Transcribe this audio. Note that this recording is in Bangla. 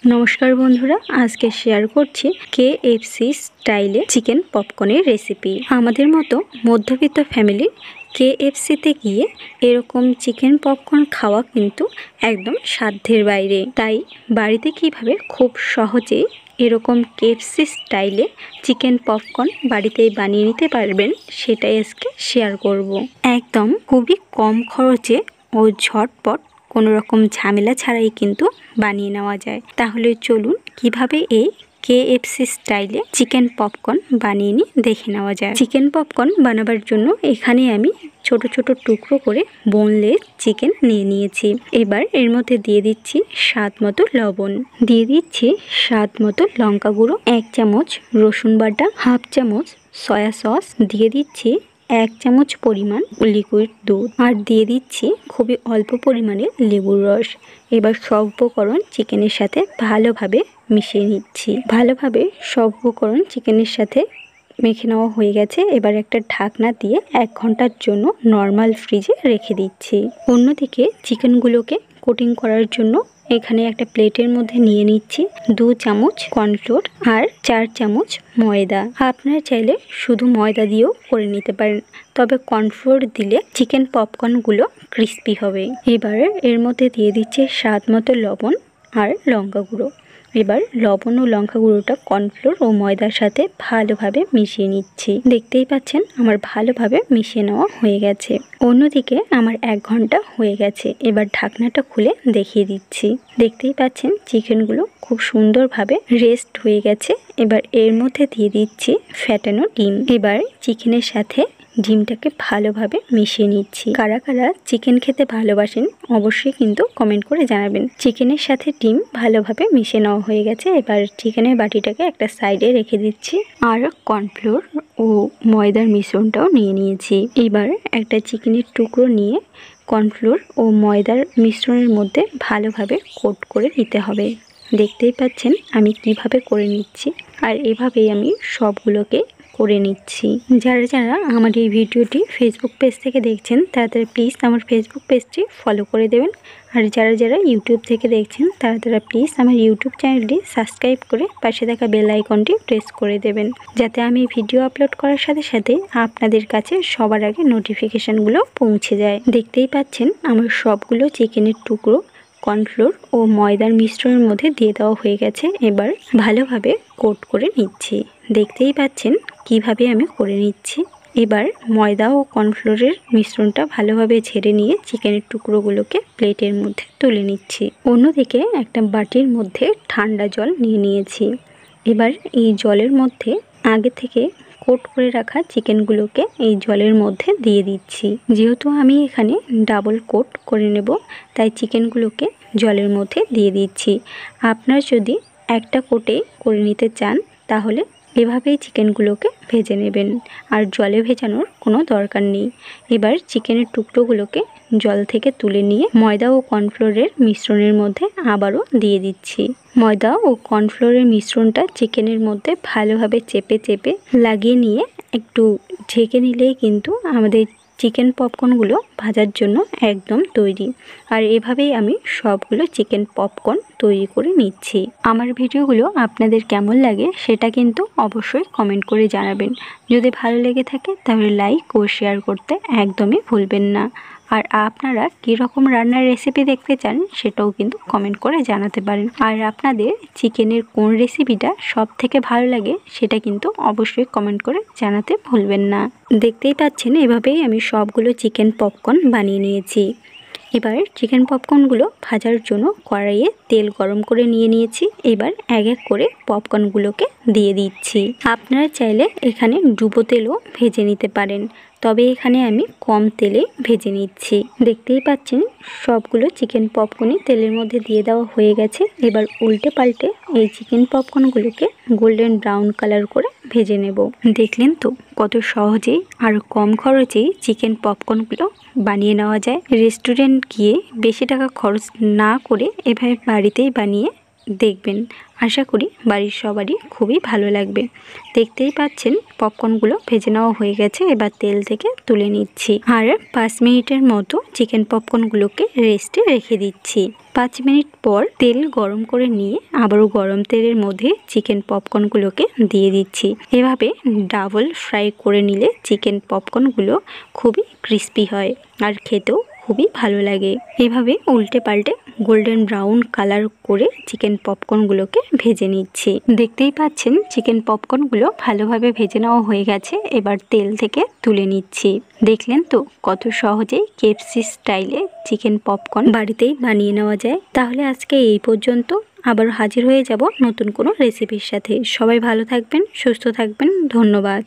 নমস্কার বন্ধুরা, আজকে শেয়ার করছি KFC স্টাইলে চিকেন পপকর্নের রেসিপি। আমাদের মতো মধ্যবিত্ত ফ্যামিলির KFCতে গিয়ে এরকম চিকেন পপকর্ন খাওয়া কিন্তু একদম সাধ্যের বাইরে। তাই বাড়িতে কিভাবে খুব সহজেই এরকম KFC স্টাইলে চিকেন পপকর্ন বাড়িতেই বানিয়ে নিতে পারবেন সেটাই আজকে শেয়ার করব। একদম খুবই কম খরচে ও ঝটপট কোনো রকম ঝামেলা ছাড়াই কিন্তু বানিয়ে নেওয়া যায়। তাহলে চলুন কিভাবে এই KFC স্টাইলে চিকেন পপকর্ন বানিয়ে নিয়ে দেখে নেওয়া যায়। চিকেন পপকর্ন বানাবার জন্য এখানে আমি ছোট ছোট টুকরো করে বোনলেস চিকেন নিয়ে নিয়েছি। এবার এর মধ্যে দিয়ে দিচ্ছি স্বাদ মতো লবণ, দিয়ে দিচ্ছি স্বাদ মতো লঙ্কা গুঁড়ো, 1 চামচ রসুন বাটা, হাফ চামচ সয়া সস, দিয়ে দিচ্ছি 1 চামচ পরিমাণ লিকুইড দুধ, আর দিয়ে দিচ্ছি খুবই অল্প পরিমাণে লেবুর রস। এবার সব উপকরণ চিকেনের সাথে ভালোভাবে মিশিয়ে নিচ্ছি। ভালোভাবে সব উপকরণ চিকেনের সাথে মেখে নেওয়া হয়ে গেছে। এবার একটা ঢাকনা দিয়ে 1 ঘন্টার জন্য নর্মাল ফ্রিজে রেখে দিচ্ছি। অন্যদিকে চিকেনগুলোকে কোটিং করার জন্য এখানে একটা প্লেটের মধ্যে নিয়ে নিচ্ছি 2 চামচ কর্নফ্লোর আর 4 চামচ ময়দা। আপনারা চাইলে শুধু ময়দা দিয়েও করে নিতে পারেন, তবে কর্নফ্লোর দিলে চিকেন পপকর্নগুলো ক্রিস্পি হবে। এবার এর মধ্যে দিয়ে দিচ্ছি স্বাদ মতো লবণ আর লঙ্কা গুঁড়ো। এবার লবণ ও লঙ্কা গুঁড়োটা কর্নফ্লোর ও ময়দার সাথে ভালোভাবে মিশিয়ে নিচ্ছি। দেখতেই পাচ্ছেন আমার ভালোভাবে মিশিয়ে নেওয়া হয়ে গেছে। অন্যদিকে আমার 1 ঘন্টা হয়ে গেছে। এবার ঢাকনাটা খুলে দেখিয়ে দিচ্ছি। দেখতেই পাচ্ছেন চিকেনগুলো খুব সুন্দরভাবে রেস্ট হয়ে গেছে। এবার এর মধ্যে দিয়ে দিচ্ছি ফ্যাটানো ডিম। এবার চিকেনের সাথে ডিমটাকে ভালোভাবে মিশিয়ে নিচ্ছি। কারা কারা চিকেন খেতে ভালোবাসেন অবশ্যই কিন্তু কমেন্ট করে জানাবেন। চিকেনের সাথে ডিম ভালোভাবে মিশিয়ে নেওয়া হয়ে গেছে। এবার চিকেনের বাটিটাকে একটা সাইডে রেখে দিচ্ছি আর কর্নফ্লোর ও ময়দার মিশ্রণটাও নিয়ে নিয়েছি। এবার একটা চিকেনের টুকরো নিয়ে কর্নফ্লোর ও ময়দার মিশ্রণের মধ্যে ভালোভাবে কোট করে নিতে হবে। দেখতেই পাচ্ছেন আমি কিভাবে করে নিচ্ছি, আর এভাবেই আমি সবগুলোকে করে নিচ্ছি। যারা যারা আমার এই ভিডিওটি ফেসবুক পেজ থেকে দেখছেন তারা প্লিজ আমার ফেসবুক পেজটি ফলো করে দেবেন, আর যারা যারা ইউটিউব থেকে দেখছেন তারা প্লিজ আমার ইউটিউব চ্যানেলটি সাবস্ক্রাইব করে পাশে থাকা বেল আইকনটি প্রেস করে দেবেন, যাতে আমি ভিডিও আপলোড করার সাথে সাথে আপনাদের কাছে সবার আগে নোটিফিকেশানগুলো পৌঁছে যায়। দেখতেই পাচ্ছেন আমার সবগুলো চিকেনের টুকরো কর্নফ্লোর ও ময়দার মিশ্রণের মধ্যে দিয়ে দেওয়া হয়ে গেছে। এবার ভালোভাবে কোট করে নিচ্ছি। দেখতেই পাচ্ছেন কিভাবে আমি করে নিচ্ছি। এবার ময়দা ও কর্নফ্লোরের মিশ্রণটা ভালোভাবে ঝেড়ে নিয়ে চিকেনের টুকরোগুলোকে প্লেটের মধ্যে তুলে নিচ্ছি। অন্যদিকে একটা বাটির মধ্যে ঠান্ডা জল নিয়ে নিয়েছি। এবার এই জলের মধ্যে আগে থেকে কোট করে রাখা চিকেনগুলোকে এই জলের মধ্যে দিয়ে দিচ্ছি। যেহেতু আমি এখানে ডাবল কোট করে নেব, তাই চিকেনগুলোকে জলের মধ্যে দিয়ে দিচ্ছি। আপনারা যদি একটা কোটে করে নিতে চান তাহলে এভাবেই চিকেনগুলোকে ভেজে নেবেন, আর জলে ভেজানোর কোনো দরকার নেই। এবার চিকেনের টুকরোগুলোকে জল থেকে তুলে নিয়ে ময়দা ও কর্নফ্লোরের মিশ্রণের মধ্যে আবারও দিয়ে দিচ্ছি। ময়দা ও কর্নফ্লোরের মিশ্রণটা চিকেনের মধ্যে ভালোভাবে চেপে চেপে লাগিয়ে নিয়ে একটু ঢেকে নিলেই কিন্তু আমাদের চিকেন পপকর্নগুলো ভাজার জন্য একদম তৈরি। আর এভাবেই আমি সবগুলো চিকেন পপকর্ন তৈরি করে নিচ্ছি। আমার ভিডিওগুলো আপনাদের কেমন লাগে সেটা কিন্তু অবশ্যই কমেন্ট করে জানাবেন। যদি ভালো লেগে থাকে তাহলে লাইক ও শেয়ার করতে একদমই ভুলবেন না। আর আপনারা কীরকম রান্নার রেসিপি দেখতে চান সেটাও কিন্তু কমেন্ট করে জানাতে পারেন। আর আপনাদের চিকেনের কোন রেসিপিটা সব থেকে ভালো লাগে সেটা কিন্তু অবশ্যই কমেন্ট করে জানাতে ভুলবেন না। দেখতেই পাচ্ছেন এভাবেই আমি সবগুলো চিকেন পপকর্ন বানিয়ে নিয়েছি। এবার চিকেন পপকর্নগুলো ভাজার জন্য কড়াইয়ে তেল গরম করে নিয়ে নিয়েছি। এবার এক এক করে পপকর্নগুলোকে দিয়ে দিচ্ছি। আপনারা চাইলে এখানে ডুবো তেলও ভেজে নিতে পারেন, তবে এখানে আমি কম তেলে ভেজে নিচ্ছি। দেখতেই পাচ্ছেন সবগুলো চিকেন পপকর্নই তেলের মধ্যে দিয়ে দেওয়া হয়ে গেছে। এবার উল্টে পাল্টে এই চিকেন পপকর্নগুলোকে গোল্ডেন ব্রাউন কালার করে ভেজে নেব। দেখলেন তো কত সহজেই আর কম খরচেই চিকেন পপকর্নগুলো বানিয়ে নেওয়া যায়। রেস্টুরেন্ট গিয়ে বেশি টাকা খরচ না করে এভাবে বাড়িতেই বানিয়ে দেখবেন। আশা করি বাড়ির সবারই খুবই ভালো লাগবে। দেখতেই পাচ্ছেন পপকর্নগুলো ভেজে নেওয়া হয়ে গেছে, এবার তেল থেকে তুলে নিচ্ছি। আর 5 মিনিটের মতো চিকেন পপকর্নগুলোকে রেস্টে রেখে দিচ্ছি। 5 মিনিট পর তেল গরম করে নিয়ে আবারও গরম তেলের মধ্যে চিকেন পপকর্নগুলোকে দিয়ে দিচ্ছি। এভাবে ডাবল ফ্রাই করে নিলে চিকেন পপকর্নগুলো খুবই ক্রিস্পি হয় আর খেতেও খুবই ভালো লাগে। এভাবে উল্টে পাল্টে গোল্ডেন ব্রাউন কালার করে চিকেন পপকর্নগুলোকে ভেজে নিচ্ছি। দেখতেই পাচ্ছেন চিকেন পপকর্নগুলো ভালোভাবে ভেজে নেওয়া হয়ে গেছে, এবার তেল থেকে তুলে নিচ্ছি। দেখলেন তো কত সহজেই কেএফসি স্টাইলে চিকেন পপকর্ন বাড়িতেই বানিয়ে নেওয়া যায়। তাহলে আজকে এই পর্যন্ত, আবার হাজির হয়ে যাব নতুন কোনো রেসিপির সাথে। সবাই ভালো থাকবেন, সুস্থ থাকবেন, ধন্যবাদ।